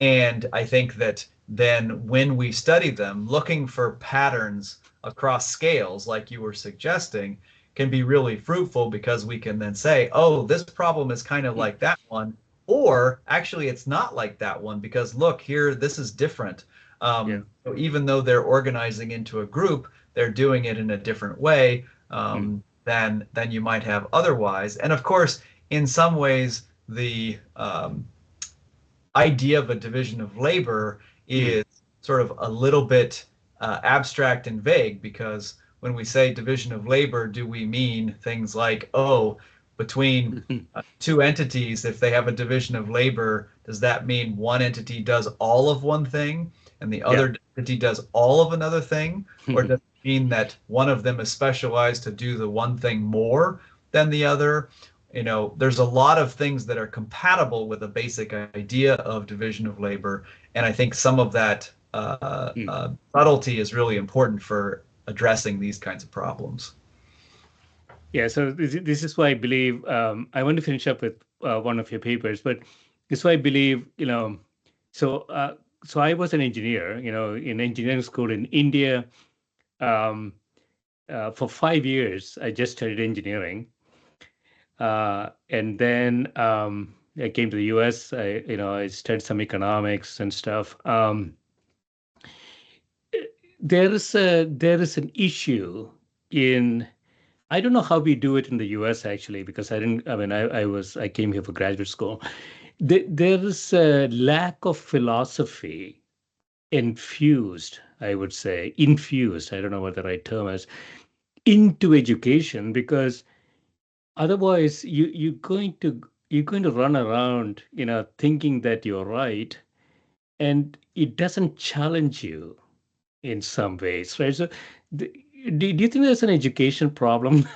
And I think that then when we study them, looking for patterns across scales, like you were suggesting, can be really fruitful because we can then say, oh, this problem is kind of mm. like that one. Or actually, it's not like that one because look here, this is different. Yeah. So even though they're organizing into a group, they're doing it in a different way Mm, than you might have otherwise. And of course, in some ways, the idea of a division of labor mm. is sort of a little bit abstract and vague because when we say division of labor, do we mean things like, oh, between two entities, if they have a division of labor, does that mean one entity does all of one thing and the Yeah. other entity does all of another thing? Or does it mean that one of them is specialized to do the one thing more than the other? There's a lot of things that are compatible with a basic idea of division of labor, and I think some of that Mm. subtlety is really important for addressing these kinds of problems. Yeah, so this is why I believe I want to finish up with one of your papers, but this is why I believe, so so I was an engineer, in engineering school in India. Um, for 5 years, I just studied engineering, and then I came to the U.S. I studied some economics and stuff. There is an issue in I don't know how we do it in the US actually, because I didn't, I mean, I came here for graduate school. There is a lack of philosophy infused, I would say, infused, I don't know what the right term is, into education, because otherwise you're going to run around, thinking that you're right, and it doesn't challenge you in some ways, right? So, the, do you think there's an education problem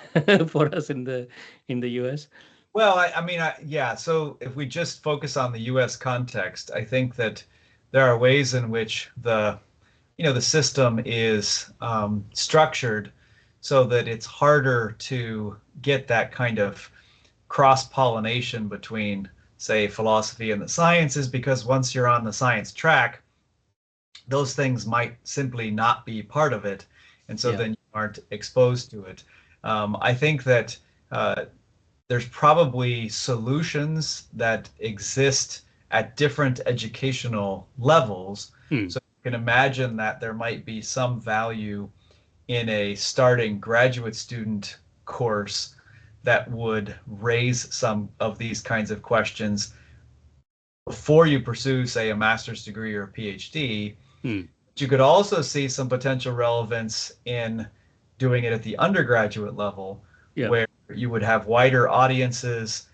for us in the U.S.? Well, I mean, yeah. So if we just focus on the U.S. context, I think that there are ways in which the system is structured so that it's harder to get that kind of cross-pollination between, say, philosophy and the sciences, because once you're on the science track, those things might simply not be part of it, and so Yeah. then you aren't exposed to it. I think that uh, there's probably solutions that exist at different educational levels. Hmm. So you can imagine that there might be some value in a starting graduate student course that would raise some of these kinds of questions before you pursue, say, a master's degree or a PhD. Hmm. You could also see some potential relevance in doing it at the undergraduate level, Yeah. where you would have wider audiences,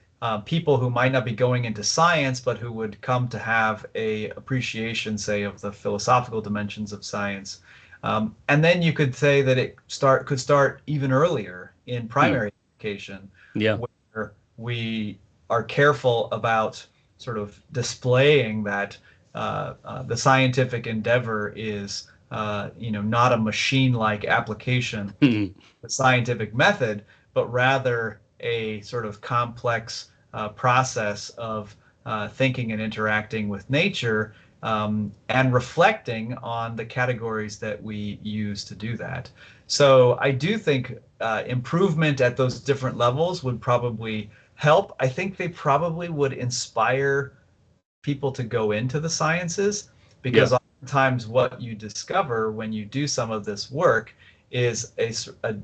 people who might not be going into science, but who would come to have a appreciation, say, of the philosophical dimensions of science. And then you could say that it could start even earlier in Hmm. primary education, Yeah. where we are careful about sort of displaying that the scientific endeavor is, not a machine-like application Hmm. the scientific method, but rather a sort of complex process of thinking and interacting with nature, and reflecting on the categories that we use to do that. So I do think improvement at those different levels would probably help. I think they probably would inspire people to go into the sciences, Yeah. because oftentimes what you discover when you do some of this work is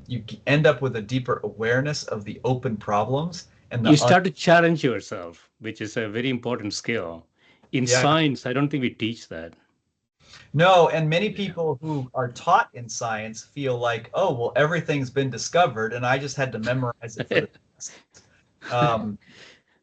you end up with a deeper awareness of the open problems and You start to challenge yourself, which is a very important skill. In yeah. science, I don't think we teach that. No, and many Yeah. people who are taught in science feel like, oh, well, everything's been discovered and I just had to memorize it for the test. Um,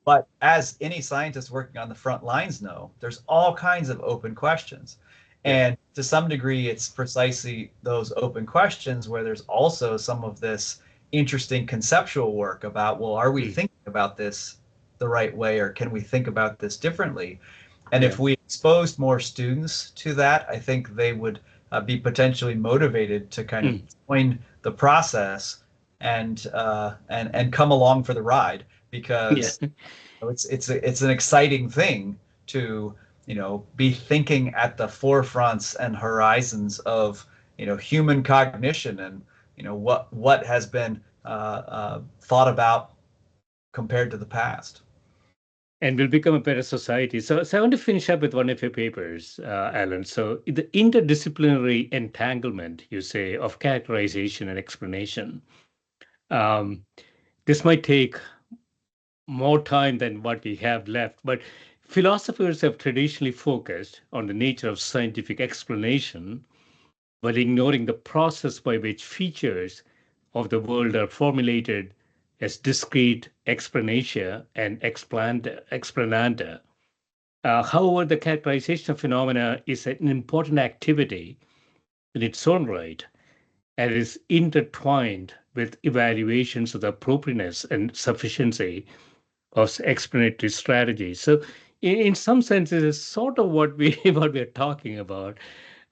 But as any scientist working on the front lines know, there's all kinds of open questions. Yeah. And to some degree, it's precisely those open questions where there's also some of this interesting conceptual work about, well, are we Hmm. thinking about this the right way, or can we think about this differently? And Yeah. if we exposed more students to that, I think they would be potentially motivated to kind of Hmm. join the process and come along for the ride, Yeah. because it's an exciting thing to be thinking at the forefronts and horizons of human cognition, and what has been thought about compared to the past. And we'll become a better society. So I want to finish up with one of your papers, Alan. So the interdisciplinary entanglement, you say, of characterization and explanation. Um, this might take more time than what we have left, but philosophers have traditionally focused on the nature of scientific explanation while ignoring the process by which features of the world are formulated as discrete explanatio and explananda. However, the characterization of phenomena is an important activity in its own right and is intertwined with evaluations of the appropriateness and sufficiency of explanatory strategies. So, in some senses, it's sort of what we what we're talking about.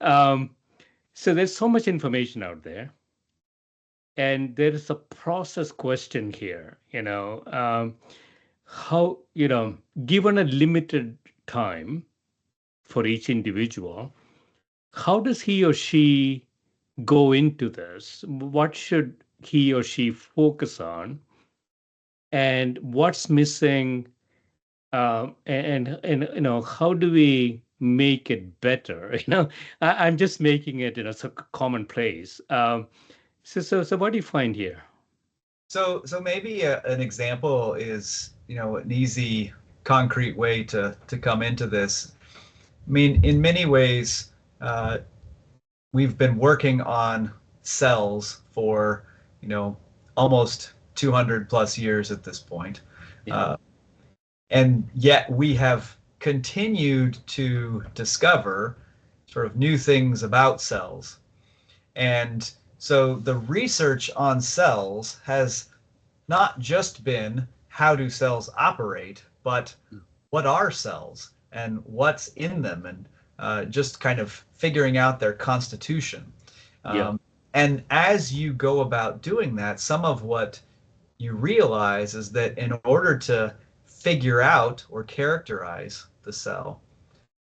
Um, so there's so much information out there, and there is a process question here. How given a limited time for each individual, how does he or she go into this? What should he or she focus on? And what's missing? And how do we make it better? I'm just making it so commonplace. So what do you find here? So maybe an example is an easy, concrete way to come into this. I mean, in many ways, we've been working on cells for almost 200 plus years at this point. Yeah. Uh, and yet we have continued to discover sort of new things about cells. And so the research on cells has not just been how do cells operate, but what are cells and what's in them, and just kind of figuring out their constitution. Yeah. Um, and as you go about doing that, some of what you realize is that in order to figure out or characterize the cell,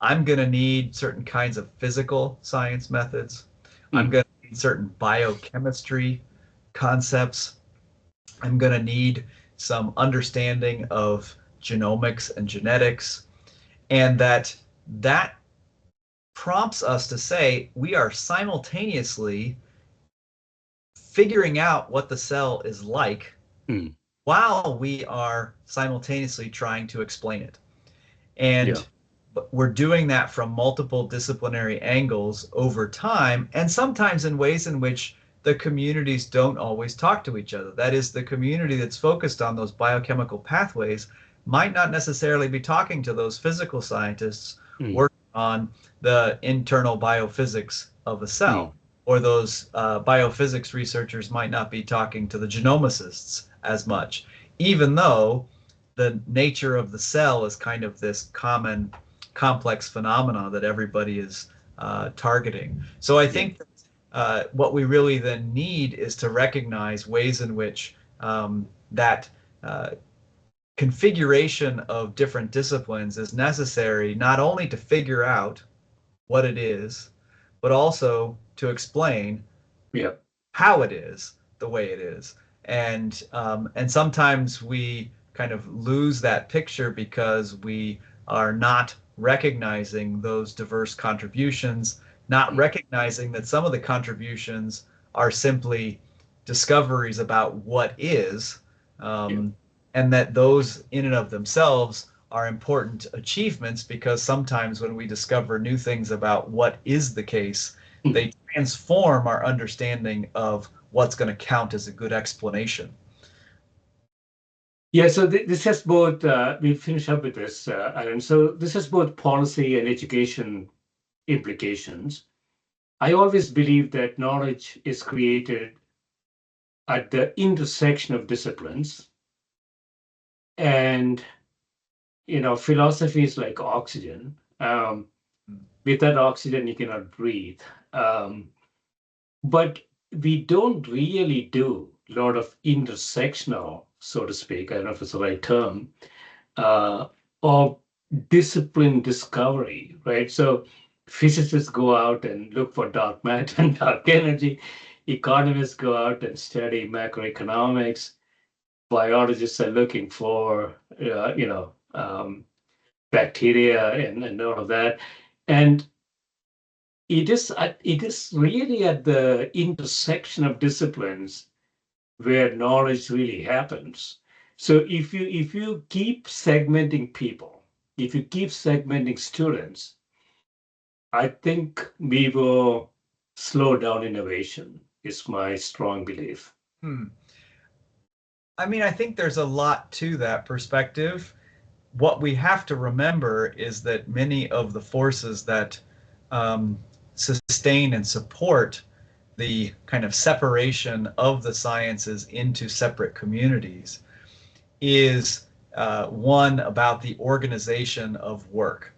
I'm going to need certain kinds of physical science methods. I'm Mm. going to need certain biochemistry concepts. I'm going to need some understanding of genomics and genetics, and that prompts us to say we are simultaneously figuring out what the cell is like Mm. while we are simultaneously trying to explain it. Yeah. And we're doing that from multiple disciplinary angles over time, and sometimes in ways in which the communities don't always talk to each other. That is, the community that's focused on those biochemical pathways might not necessarily be talking to those physical scientists Mm. working on the internal biophysics of a Mm. cell, or those biophysics researchers might not be talking to the genomicists as much, even though the nature of the cell is kind of this common complex phenomena that everybody is targeting. So I Yeah. think what we really then need is to recognize ways in which that configuration of different disciplines is necessary, not only to figure out what it is, but also to explain Yeah. how it is the way it is. And sometimes we kind of lose that picture because we are not recognizing those diverse contributions, not Mm. recognizing that some of the contributions are simply discoveries about what is, Yeah. um, and that those in and of themselves are important achievements, because sometimes when we discover new things about what is the case, Mm. they transform our understanding of what's going to count as a good explanation. Yeah, so this has both, we finish up with this, Aaron. So this has both policy and education implications. I always believe that knowledge is created at the intersection of disciplines. And, philosophy is like oxygen. Without oxygen, you cannot breathe. Um, but we don't really do a lot of intersectional, so to speak, I don't know if it's the right term, uh, of discipline discovery, right? So physicists go out and look for dark matter and dark energy. Economists go out and study macroeconomics. Biologists are looking for, bacteria and all of that. And it is really at the intersection of disciplines where knowledge really happens. So if you keep segmenting people, if you keep segmenting students, I think we will slow down innovation, is my strong belief. Hmm. I mean, I think there's a lot to that perspective. What we have to remember is that many of the forces that um, sustain and support the kind of separation of the sciences into separate communities is one about the organization of work.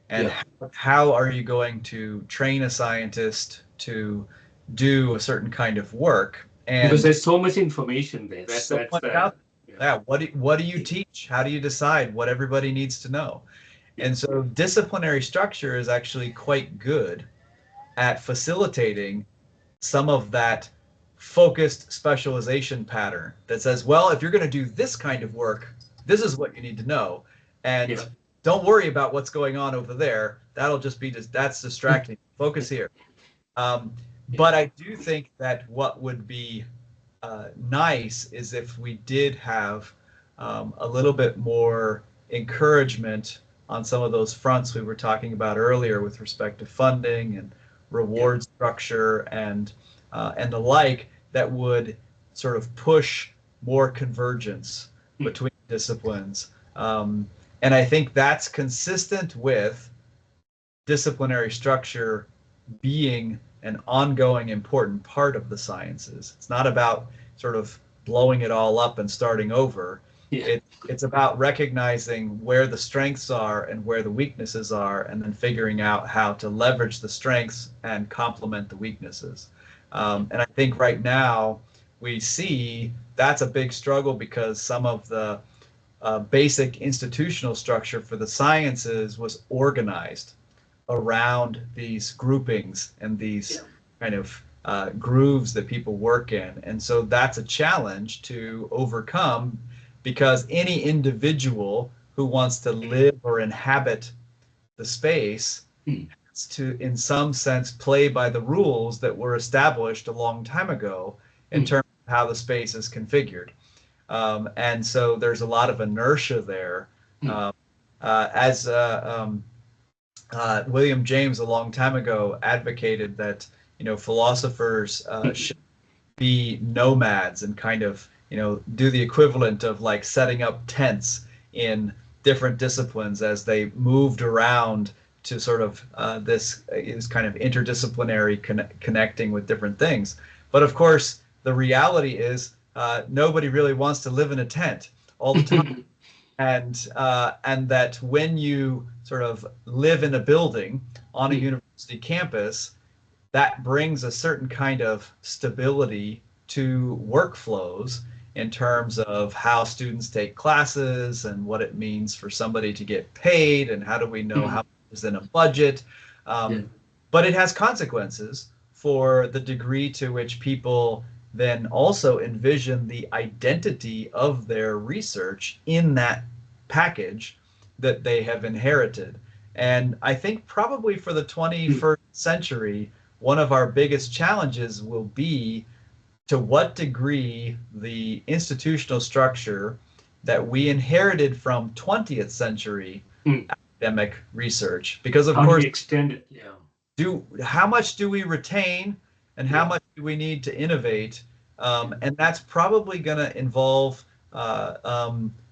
And Yeah. how are you going to train a scientist to do a certain kind of work? Because And there's so much information there. so That's much the out yeah. there. Yeah, what do you teach? How do you decide what everybody needs to know? Yeah. And so disciplinary structure is actually quite good at facilitating some of that focused specialization pattern that says, well, if you're going to do this kind of work, this is what you need to know. Yeah. And don't worry about what's going on over there. That'll just be that's distracting. Focus here. Um, Yeah. but I do think that what would be nice is if we did have a little bit more encouragement on some of those fronts we were talking about earlier with respect to funding and Yeah. reward structure and the like, that would sort of push more convergence Hmm. between disciplines. And I think that's consistent with disciplinary structure being an ongoing important part of the sciences. It's not about sort of blowing it all up and starting over. Yeah. It's about recognizing where the strengths are and where the weaknesses are, and then figuring out how to leverage the strengths and complement the weaknesses. And I think right now we see that's a big struggle, because some of the basic institutional structure for the sciences was organized around these groupings and these Yeah. kind of grooves that people work in. And so that's a challenge to overcome, because any individual who wants to live or inhabit the space Hmm. has to, in some sense, play by the rules that were established a long time ago in Hmm. terms of how the space is configured. And so there's a lot of inertia there. Um, as William James a long time ago advocated that, philosophers should be nomads and kind of, do the equivalent of like setting up tents in different disciplines as they moved around to sort of this is kind of interdisciplinary connecting with different things. But of course, the reality is nobody really wants to live in a tent all the time. And that when you sort of live in a building on a university campus, that brings a certain kind of stability to workflows in terms of how students take classes and what it means for somebody to get paid and how do we know how much is in a budget. But it has consequences for the degree to which people then also envision the identity of their research in that package that they have inherited. And I think probably for the 21st century, one of our biggest challenges will be to what degree the institutional structure that we inherited from 20th century academic research, because of course, extend it, how much do we retain and how much do we need to innovate? And that's probably going to involve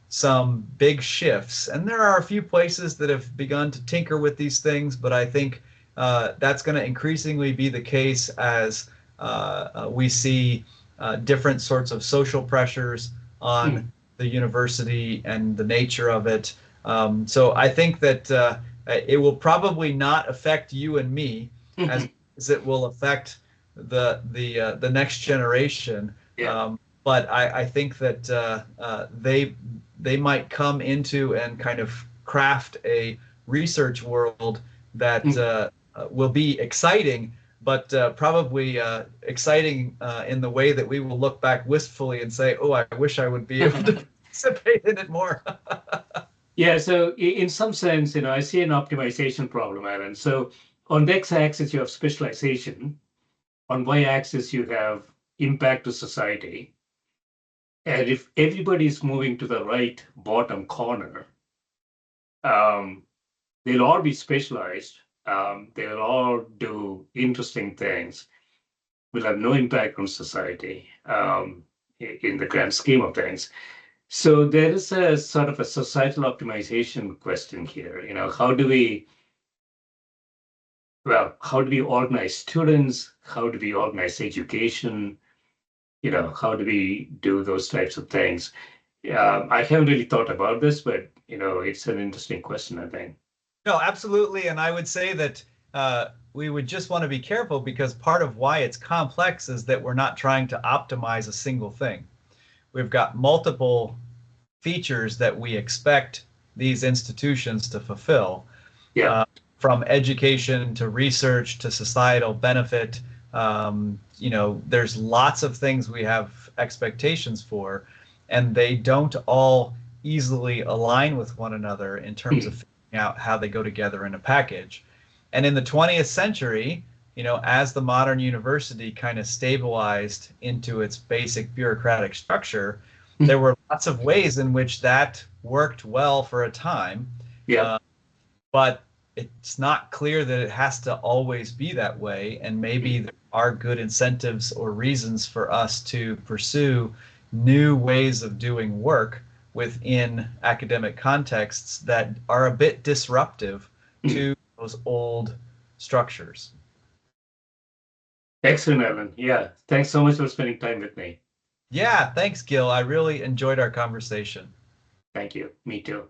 some big shifts. And there are a few places that have begun to tinker with these things, but I think that's going to increasingly be the case as we see different sorts of social pressures on the university and the nature of it. So I think that it will probably not affect you and me as it will affect the next generation. But I think that they might come into and kind of craft a research world that will be exciting, but probably exciting in the way that we will look back wistfully and say, oh, I wish I would be able to participate in it more. Yeah, so in some sense, I see an optimization problem, Alan. So on the x-axis, you have specialization. On y-axis, you have impact to society. And if everybody is moving to the right bottom corner, they'll all be specialized. They'll all do interesting things. Will have no impact on society in the grand scheme of things. So there is a sort of a societal optimization question here. How do we organize students? How do we organize education? How do we do those types of things? I haven't really thought about this, but it's an interesting question, I think. No, absolutely. And I would say that we would just want to be careful, because part of why it's complex is that we're not trying to optimize a single thing. We've got multiple features that we expect these institutions to fulfill, from education to research to societal benefit. There's lots of things we have expectations for, and they don't all easily align with one another in terms of figuring out how they go together in a package. And in the 20th century, as the modern university kind of stabilized into its basic bureaucratic structure, there were lots of ways in which that worked well for a time. But it's not clear that it has to always be that way. And maybe there are good incentives or reasons for us to pursue new ways of doing work within academic contexts that are a bit disruptive to those old structures. Excellent, Alan. Yeah, thanks so much for spending time with me. Yeah, thanks, Gill. I really enjoyed our conversation. Thank you. Me too.